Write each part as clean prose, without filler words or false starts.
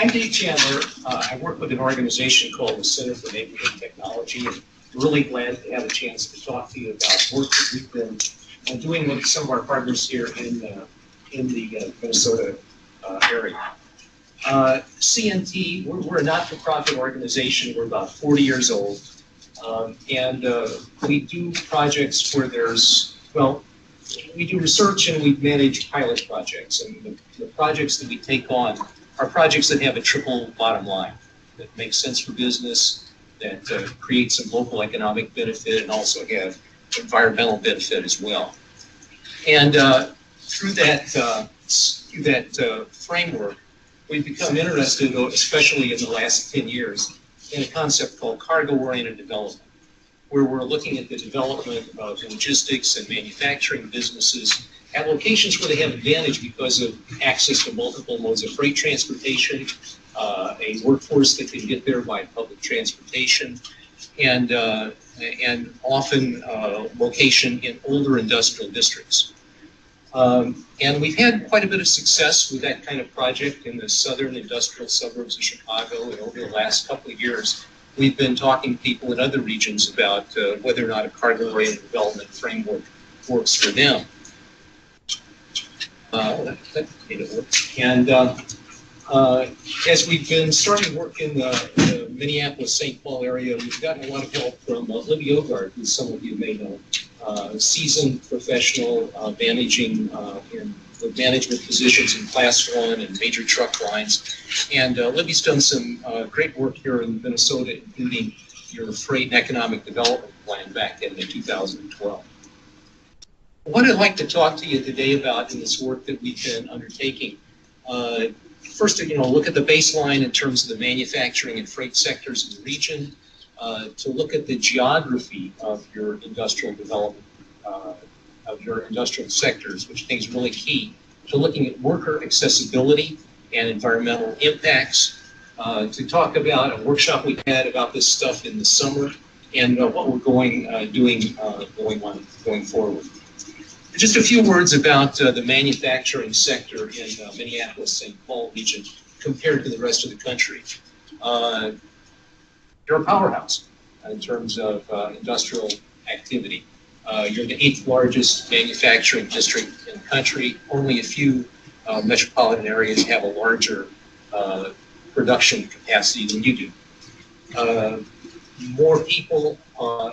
I'm Dave Chandler. I work with an organization called the Center for Neighborhood Technology, and I'm really glad to have a chance to talk to you about work that we've been doing with some of our partners here in the Minnesota area. CNT, we're a not-for-profit organization. We're about 40 years old, and we do projects where we do research and we manage pilot projects, and the projects that we take on are projects that have a triple bottom line, that make sense for business, that create some local economic benefit, and also have environmental benefit as well. And through that framework, we've become interested, especially in the last 10 years, in a concept called cargo-oriented development, where we're looking at the development of logistics and manufacturing businesses at locations where they have advantage because of access to multiple modes of freight transportation, a workforce that can get there by public transportation, and often location in older industrial districts. And we've had quite a bit of success with that kind of project in the southern industrial suburbs of Chicago, and over the last couple of years, we've been talking to people in other regions about whether or not a cargo-oriented development framework works for them. And as we've been starting work in the Minneapolis-St. Paul area, we've gotten a lot of help from Libby Ogard, who some of you may know, seasoned professional managing in management positions in Class 1 and major truck lines. And Libby's done some great work here in Minnesota, including your Freight and Economic Development Plan back in 2012. What I'd like to talk to you today about in this work that we've been undertaking, first, look at the baseline in terms of the manufacturing and freight sectors in the region, to look at the geography of your industrial development, of your industrial sectors, which I think is really key, to looking at worker accessibility and environmental impacts, to talk about a workshop we had about this stuff in the summer, and what we're going forward. Just a few words about the manufacturing sector in Minneapolis-St. Paul region compared to the rest of the country. You're a powerhouse in terms of industrial activity. You're the 8th largest manufacturing district in the country. Only a few metropolitan areas have a larger production capacity than you do. More people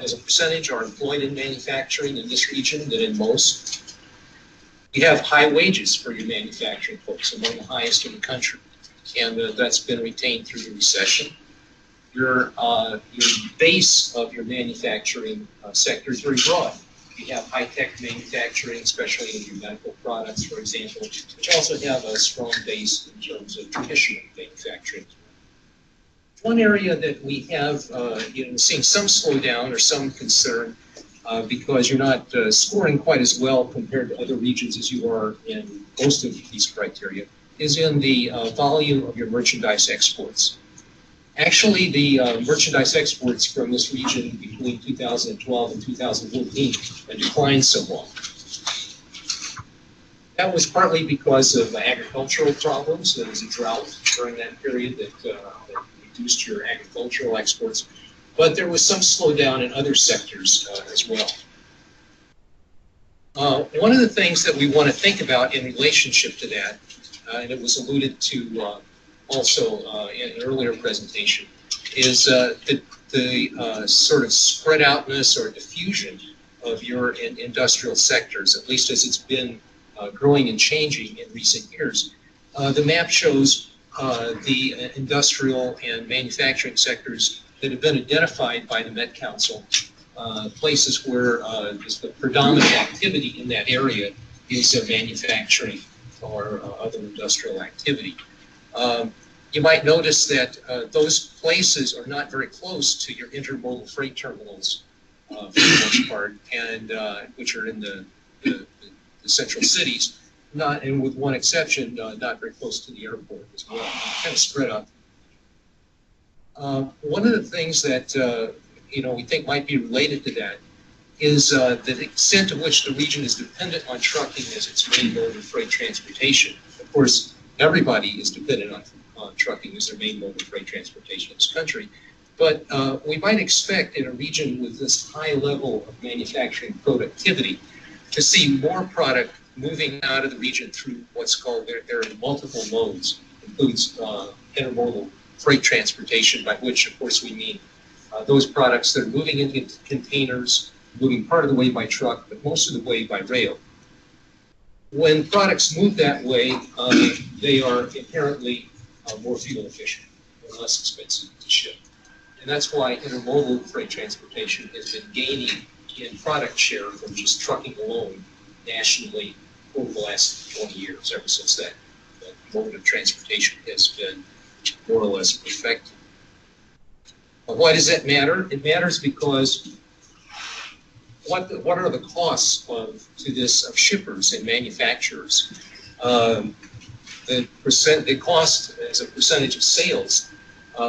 as a percentage are employed in manufacturing in this region than in most. You have high wages for your manufacturing folks, among the highest in the country, and that's been retained through the recession. Your base of your manufacturing sector is very broad. You have high-tech manufacturing, especially in your medical products, for example, which also have a strong base in terms of traditional manufacturing. One area that we have seen some slowdown or some concern because you're not scoring quite as well compared to other regions as you are in most of these criteria is in the volume of your merchandise exports. Actually, the merchandise exports from this region between 2012 and 2014 declined somewhat. That was partly because of agricultural problems. There was a drought during that period that reduced your agricultural exports, but there was some slowdown in other sectors as well. One of the things that we want to think about in relationship to that, and it was alluded to also in an earlier presentation, is the sort of spread outness or diffusion of your industrial sectors, at least as it's been growing and changing in recent years. The map shows the industrial and manufacturing sectors that have been identified by the Met Council, places where the predominant activity in that area is manufacturing or other industrial activity. You might notice that those places are not very close to your intermodal freight terminals for the most part, and which are in the central cities, and with one exception, not very close to the airport as well, kind of spread out. One of the things that we think might be related to that is the extent to which the region is dependent on trucking as its main mode of freight transportation. Of course, everybody is dependent trucking as their main mode of freight transportation in this country. But we might expect in a region with this high level of manufacturing productivity to see more product moving out of the region through what's called, there are multiple modes, includes intermodal freight transportation, by which, of course, we mean those products that are moving into containers, moving part of the way by truck, but most of the way by rail. When products move that way, they are inherently more fuel efficient and less expensive to ship. And that's why intermodal freight transportation has been gaining in product share from just trucking alone nationally over the last 20 years, ever since that mode of transportation has been more or less perfected. Why does that matter? It matters because what are the costs to this of shippers and manufacturers? The cost as a percentage of sales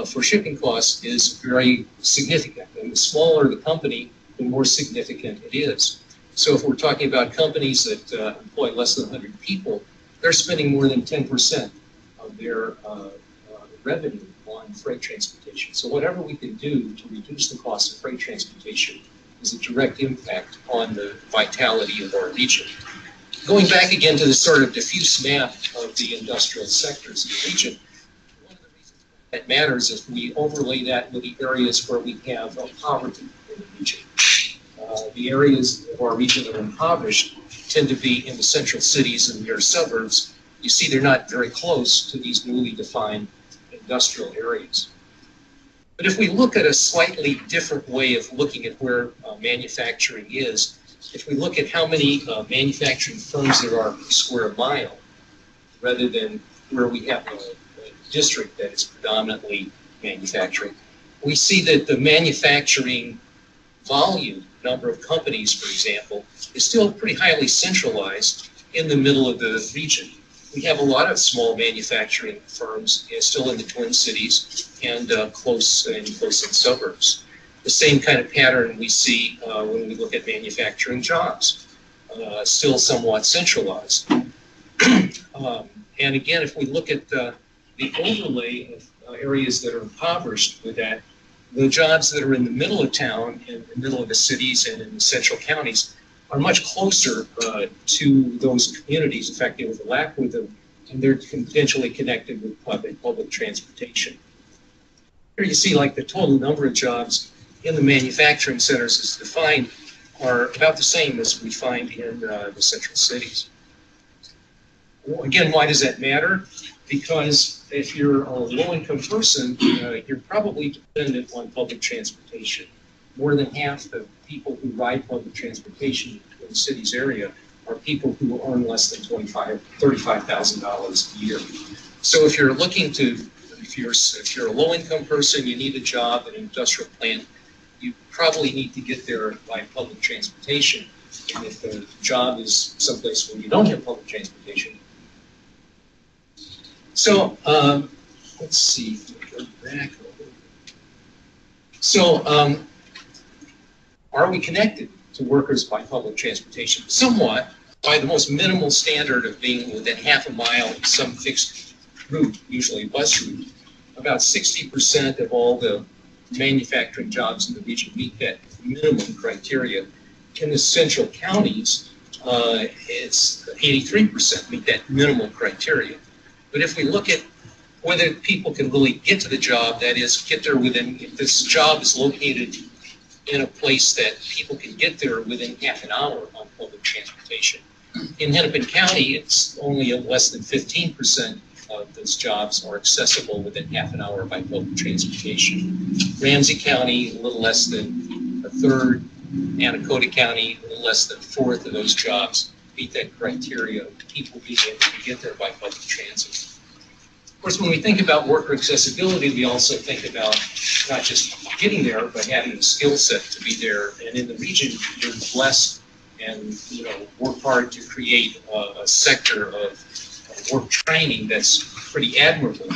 for shipping costs is very significant. And the smaller the company, the more significant it is. So if we're talking about companies that employ less than 100 people, they're spending more than 10% of their revenue on freight transportation. So whatever we can do to reduce the cost of freight transportation is a direct impact on the vitality of our region. Going back again to the sort of diffuse map of the industrial sectors in the region, one of the reasons that matters is we overlay that with the areas where we have poverty in the region. The areas of our region that are impoverished tend to be in the central cities and near suburbs. You see they're not very close to these newly defined industrial areas. But if we look at a slightly different way of looking at where manufacturing is, if we look at how many manufacturing firms there are per square mile, rather than where we have a district that is predominantly manufacturing, we see that the manufacturing volume, number of companies, for example, is still pretty highly centralized in the middle of the region. We have a lot of small manufacturing firms still in the Twin Cities and close in suburbs. The same kind of pattern we see when we look at manufacturing jobs, still somewhat centralized. And again, if we look at the overlay of areas that are impoverished with that, the jobs that are in the middle of town, in the middle of the cities and in the central counties are much closer to those communities. In fact, they overlap with them, and they're potentially connected with public transportation. Here you see like the total number of jobs in the manufacturing centers as defined are about the same as we find in the central cities. Well, again, why does that matter? Because if you're a low-income person, you're probably dependent on public transportation. More than half the people who ride public transportation in the city's area are people who earn less than $35,000 a year. So if you're looking to, if you're a low-income person, you need a job at an industrial plant, you probably need to get there by public transportation. And if the job is someplace where you don't have public transportation. So let's see, go back a little. So are we connected to workers by public transportation? Somewhat, by the most minimal standard of being within half a mile of some fixed route, usually a bus route. About 60% of all the manufacturing jobs in the region meet that minimum criteria. In the central counties, it's 83% meet that minimal criteria. But if we look at whether people can really get to the job, that is, get there within, if this job is located in a place that people can get there within half an hour on public transportation. In Hennepin County, it's only less than 15% of those jobs are accessible within half an hour by public transportation. Ramsey County, a little less than a third. Anacortes County, a little less than a fourth of those jobs meet that criteria of people being able to get there by public transit. Of course, when we think about worker accessibility, we also think about not just getting there, but having the skill set to be there. And in the region, you're blessed and work hard to create a sector of work training that's pretty admirable.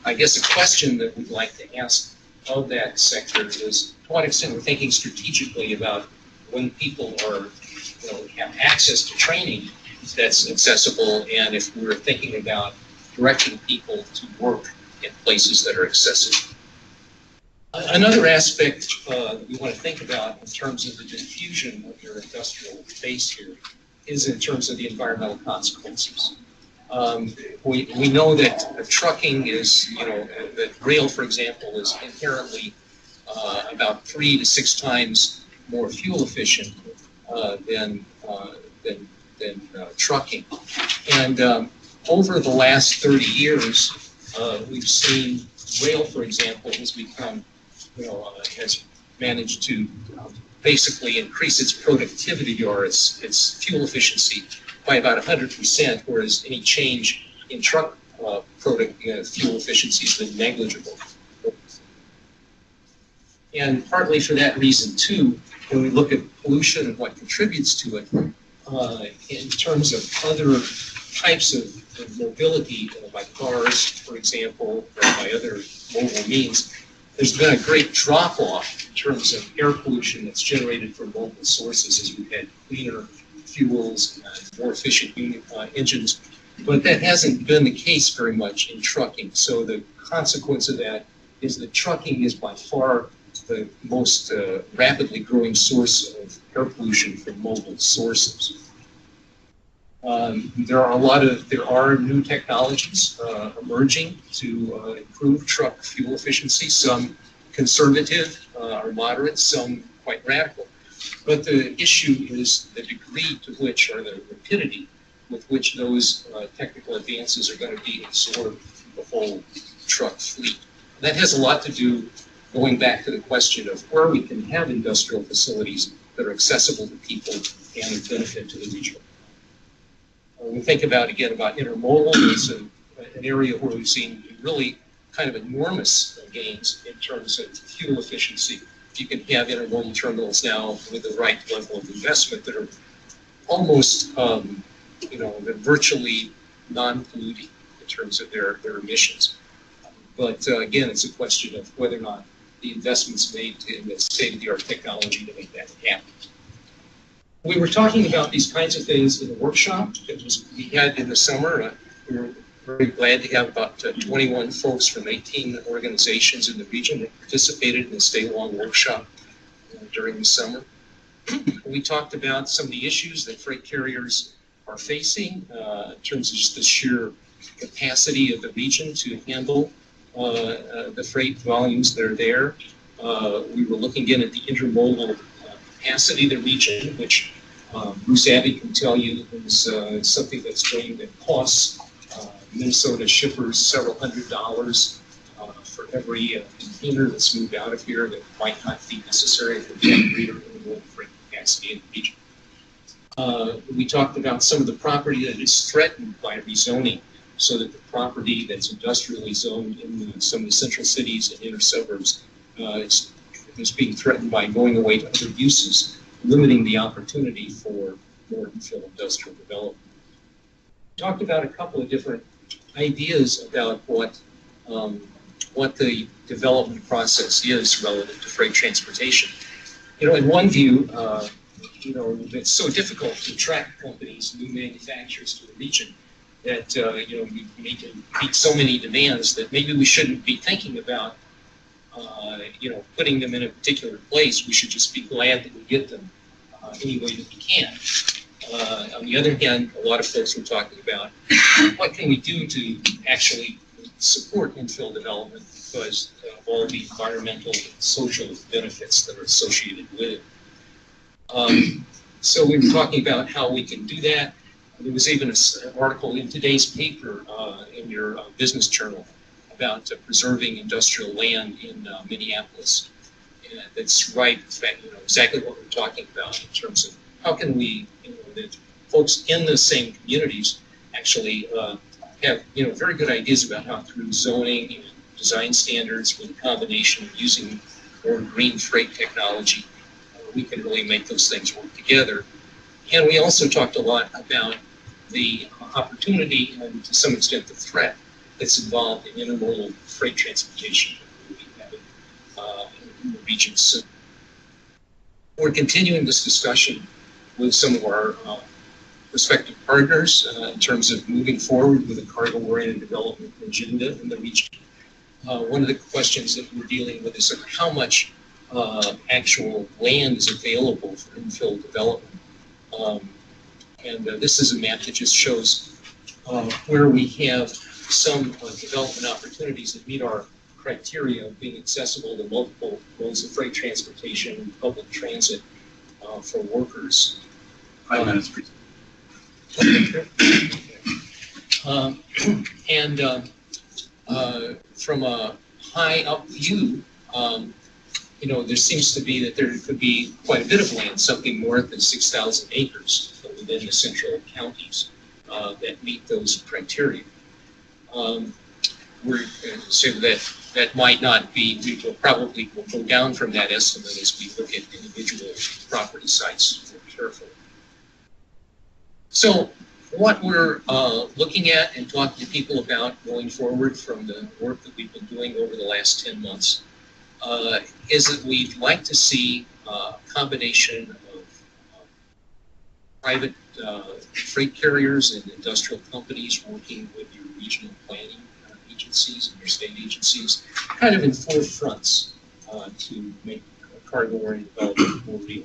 I guess a question that we'd like to ask of that sector is to what extent we're thinking strategically about when people are, have access to training that's accessible, and if we're thinking about directing people to work in places that are accessible. Another aspect that we want to think about in terms of the diffusion of your industrial base here is in terms of the environmental consequences. We know that trucking is, that rail, for example, is inherently about 3 to 6 times more fuel efficient than trucking. And over the last 30 years, we've seen rail, for example, has become, has managed to basically increase its productivity or its fuel efficiency by about 100%, whereas any change in truck fuel efficiency has been negligible. And partly for that reason, too, when we look at pollution and what contributes to it, in terms of other types of mobility, by cars, for example, or by other mobile means, there's been a great drop-off in terms of air pollution that's generated from mobile sources as we've had cleaner fuels and more efficient engines. But that hasn't been the case very much in trucking. So the consequence of that is that trucking is by far the most rapidly growing source of air pollution from mobile sources. There are new technologies emerging to improve truck fuel efficiency, some conservative or moderate, some quite radical. But the issue is the degree to which, or the rapidity with which those technical advances are going to be absorbed in the whole truck fleet. That has a lot to do, going back to the question of where we can have industrial facilities that are accessible to people and of benefit to the region. We think about intermodal. It's an area where we've seen really kind of enormous gains in terms of fuel efficiency. You can have intermodal terminals now with the right level of investment that are almost, they're virtually non-polluting in terms of their emissions. But again, it's a question of whether or not the investments made in the state-of-the-art technology to make that happen. We were talking about these kinds of things in the workshop that we had in the summer. We were very glad to have about 21 folks from 18 organizations in the region that participated in this day-long workshop during the summer. We talked about some of the issues that freight carriers are facing in terms of just the sheer capacity of the region to handle the freight volumes that are there. We were looking again at the intermodal capacity of the region, which Bruce Abbey can tell you is something that costs Minnesota shippers several $100s for every container that's moved out of here that might not be necessary for greater intermodal freight capacity in the region. We talked about some of the property that is threatened by rezoning, so that the property that's industrially zoned in some of the central cities and inner suburbs is being threatened by going away to other uses, limiting the opportunity for more infill industrial development. We talked about a couple of different ideas about what the development process is relative to freight transportation. In one view, it's so difficult to attract companies, new manufacturers to the region that we need to meet so many demands that maybe we shouldn't be thinking about putting them in a particular place. We should just be glad that we get them any way that we can. On the other hand, a lot of folks were talking about what can we do to actually support infill development because of all the environmental and social benefits that are associated with it. So we were talking about how we can do that. There was even an article in today's paper in your business journal about preserving industrial land in Minneapolis. And that's right, in fact, exactly what we're talking about in terms of how can we, that folks in the same communities actually have, very good ideas about how through zoning and design standards with a combination of using more green freight technology, we can really make those things work together. And we also talked a lot about the opportunity and to some extent the threat that's involved in intermodal freight transportation in the region. So we're continuing this discussion with some of our prospective partners in terms of moving forward with a cargo-oriented development agenda in the region. one of the questions that we're dealing with is how much actual land is available for infill development. This is a map that just shows where we have some development opportunities that meet our criteria of being accessible to multiple modes of freight transportation and public transit for workers. 5 minutes, please. From a high up view, there seems to be that there could be quite a bit of land, something more than 6,000 acres within the central counties that meet those criteria. We're so that might not be, we will probably will go down from that estimate as we look at individual property sites more carefully. So what we're looking at and talking to people about going forward from the work that we've been doing over the last 10 months is that we'd like to see a combination of private freight carriers and industrial companies working with your regional planning agencies and your state agencies, kind of in four fronts to make cargo-oriented development more real.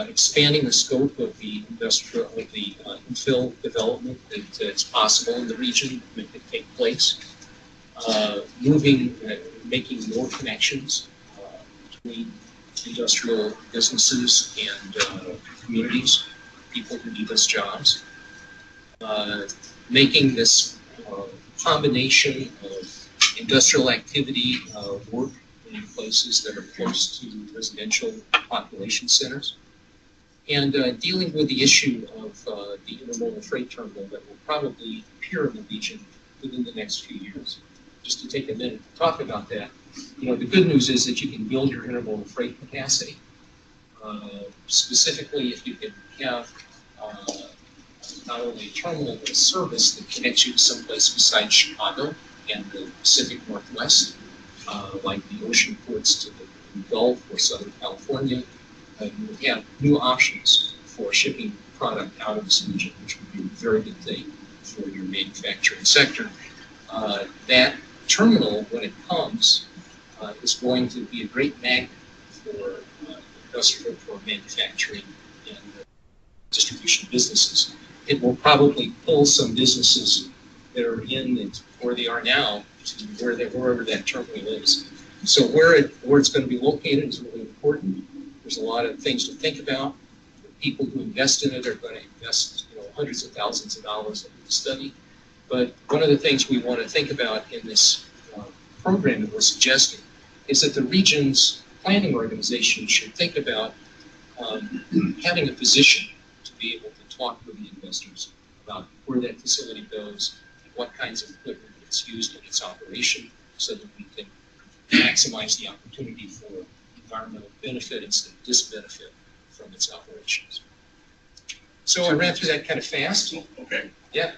Expanding the scope of the infill development that is possible in the region, make it take place. Making more connections between industrial businesses and communities, people who need those jobs. Making this combination of industrial activity work in places that are close to residential population centers, and dealing with the issue of the intermodal freight terminal that will probably appear in the region within the next few years. Just to take a minute to talk about that, the good news is that you can build your intermodal freight capacity. Specifically, if you can have not only a terminal but a service that connects you to someplace besides Chicago and the Pacific Northwest, like the ocean ports to the Gulf or Southern California, you will have new options for shipping product out of this region, which would be a very good thing for your manufacturing sector. That terminal, when it comes, is going to be a great magnet for industrial, for manufacturing and distribution businesses. It will probably pull some businesses that are in where they are now to wherever that terminal is. So where it's going to be located is really important. There's a lot of things to think about. The people who invest in it are going to invest hundreds of thousands of dollars in the study. But one of the things we want to think about in this program that we're suggesting is that the region's planning organization should think about having a position to be able to talk with the investors about where that facility goes and what kinds of equipment it's used in its operation, so that we can maximize the opportunity for environmental benefit instead of disbenefit from its operations. So I ran through that kind of fast. Okay. Yeah.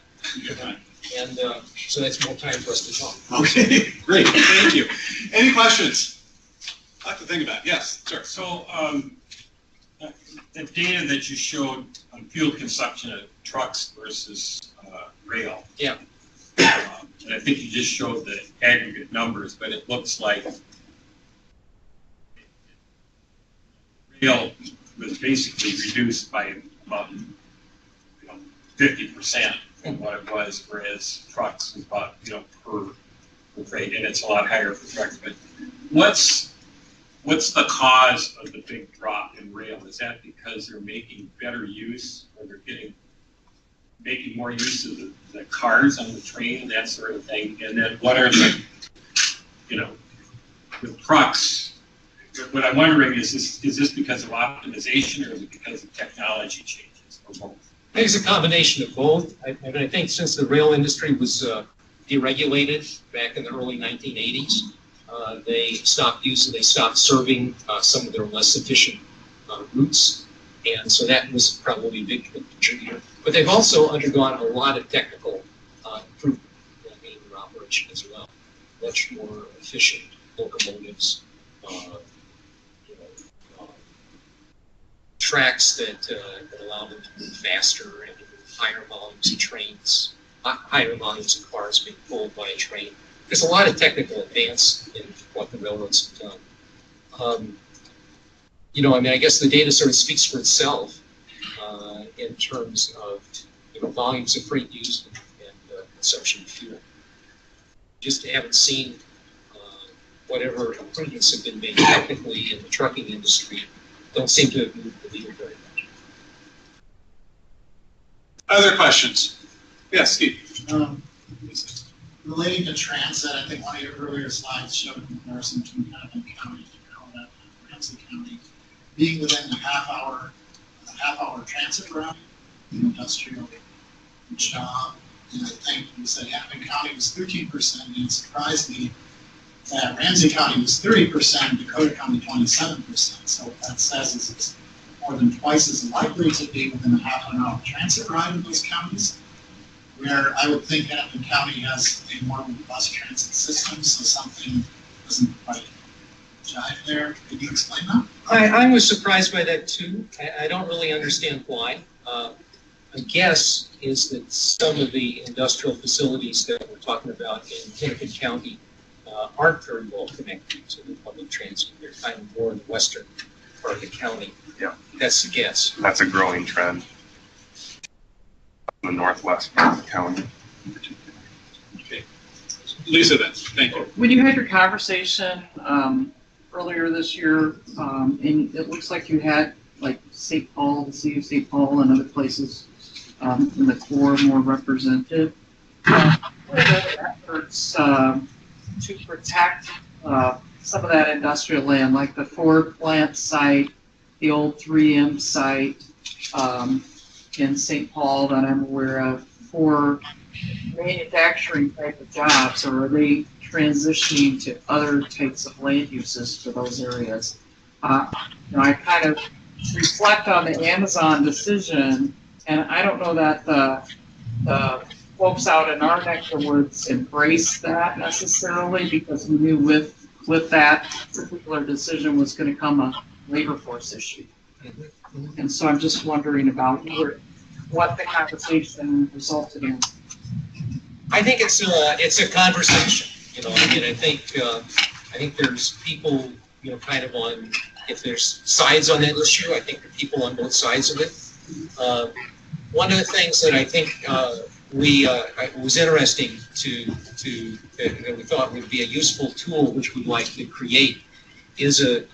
And so that's more time for us to talk. Okay, great. Thank you. Any questions? I have to think about it. Yes, sir. So the data that you showed on fuel consumption of trucks versus rail. Yeah. And I think you just showed the aggregate numbers, but it looks like rail was basically reduced by about 50% from what it was, whereas trucks was about per freight, and it's a lot higher for trucks. But what's the cause of the big drop in rail? Is that because they're making better use, or they're making more use of the cars on the train, that sort of thing? And then what are the with trucks? What I'm wondering is this because of optimization, or is it because of technology changes, or both? I think it's a combination of both. I think since the rail industry was deregulated back in the early 1980s, they stopped serving some of their less efficient routes, and so that was probably a big contributor. But they've also undergone a lot of technical improvement in their operation as well. Much more efficient locomotives, tracks that allow them to move faster and higher volumes of trains, higher volumes of cars being pulled by a train. there's a lot of technical advance in what the railroads have done. I guess the data sort of speaks for itself in terms of volumes of freight used and consumption of fuel. Just haven't seen whatever improvements have been made technically in the trucking industry don't seem to have moved the needle very much. Other questions? Yes, Steve. Relating to transit, I think one of your earlier slides showed a comparison between Hennepin County and Ramsey County being within a half hour transit route, industrial job. And I think you said Hennepin County was 13%, and it surprised me that Ramsey County was 30%, Dakota County 27%. So what that says is it's more than twice as likely to be within a half an hour transit ride in those counties, where I would think Hennepin County has a more robust transit system, so something doesn't quite jive there. Could you explain that? I was surprised by that too. I don't really understand why. My guess is that some of the industrial facilities that we're talking about in Hennepin County aren't very well connected to the public transit. They're kind of more in the western part of the county. Yeah. That's the guess. That's a growing trend in the northwest part of the county. Okay. Lisa, then. Thank you. When you had your conversation earlier this year, and it looks like you had like St. Paul, the city of St. Paul, and other places in the core more represented. What are the efforts to protect some of that industrial land, like the Ford plant site, the old 3M site in St. Paul that I'm aware of, for manufacturing type of jobs, or are they transitioning to other types of land uses for those areas? I kind of reflect on the Amazon decision, and I don't know that the folks out in our neck of the woods embrace that necessarily, because we knew with that particular decision was going to come a labor force issue. And so I'm just wondering about what the conversation resulted in. I think it's a conversation. I think there's people, kind of on, if there's sides on that issue, I think there are people on both sides of it. One of the things that I think was interesting that we thought would be a useful tool, which we'd like to create, is a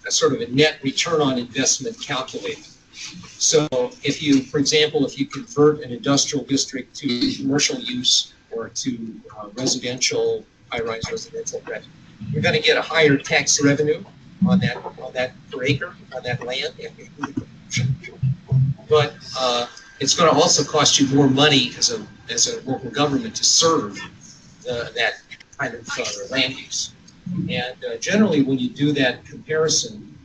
sort of a net return on investment calculator. So if you, for example, if you convert an industrial district to commercial use or to residential, high-rise residential rent, you're going to get a higher tax revenue on that per acre, on that land. But it's going to also cost you more money as a local government to serve that kind of land use. And generally, when you do that comparison,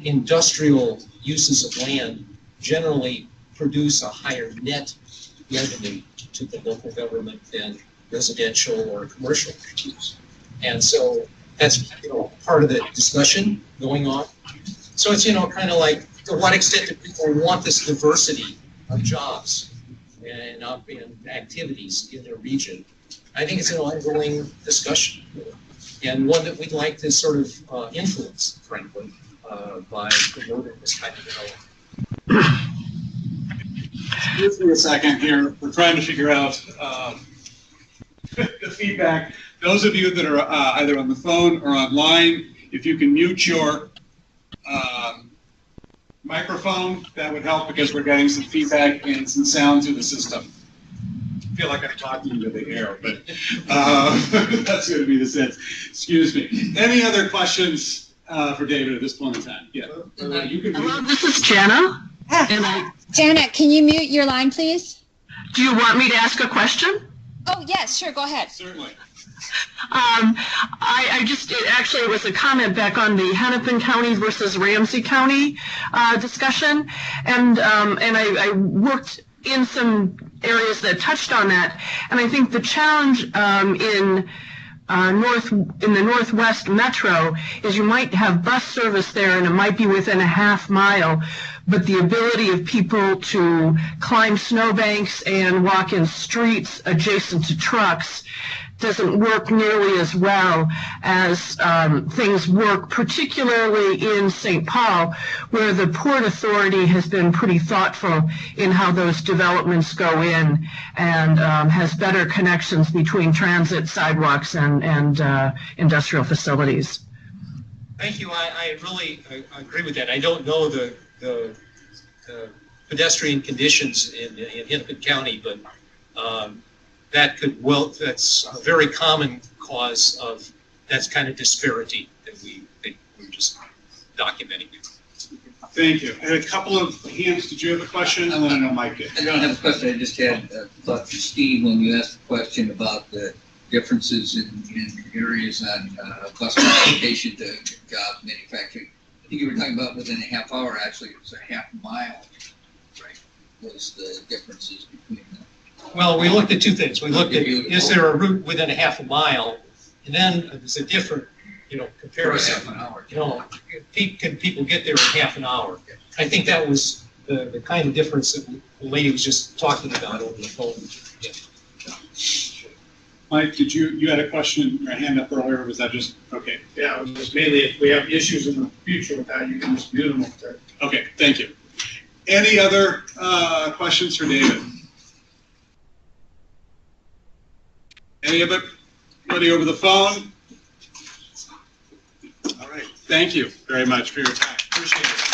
industrial uses of land generally produce a higher net revenue to the local government than residential or commercial use. And so that's part of the discussion going on. So it's kind of like, to what extent do people want this diversity of jobs and activities in their region? I think it's an ongoing discussion, and one that we'd like to sort of influence, frankly, by promoting this kind of development. Excuse me a second here. We're trying to figure out the feedback. Those of you that are either on the phone or online, if you can mute your microphone, that would help, because we're getting some feedback and some sound through the system. I feel like I'm talking into the air, but that's going to be the sense. Excuse me. Any other questions for David at this point in time? Yeah. You can. Hello, this is Jana. Janet, can you mute your line, please? Do you want me to ask a question? Oh, yes, sure, go ahead. Certainly. It was a comment back on the Hennepin County versus Ramsey County discussion, and I worked in some areas that touched on that, and I think the challenge in the Northwest Metro is you might have bus service there, and it might be within a half mile, but the ability of people to climb snowbanks and walk in streets adjacent to trucks doesn't work nearly as well as things work, particularly in St. Paul, where the Port Authority has been pretty thoughtful in how those developments go in and has better connections between transit, sidewalks, and industrial facilities. Thank you. I really agree with that. I don't know the pedestrian conditions in Hennepin County, but that's a very common cause of that kind of disparity that we're just documenting. Thank you. I had a couple of hands. Did you have a question? And then I know Mike did. I don't have a question. I just had a thought for Steve when you asked the question about the differences in areas on bus transportation to job manufacturing. I think you were talking about within a half hour. Actually, it was a half mile. Right. Was the differences between them? Well, we looked at two things. We looked at, is there a route within a half a mile? And then there's a different, comparison. Half an hour. Can people get there in half an hour? I think that was the kind of difference that the lady was just talking about over the phone. Yeah. Mike, did you had a question or a hand up earlier? Or was that just, okay? Yeah, it was just mainly if we have issues in the future with how you can just mute them up there. Okay, thank you. Any other questions for David? Anybody over the phone? All right, thank you very much for your time. Appreciate it.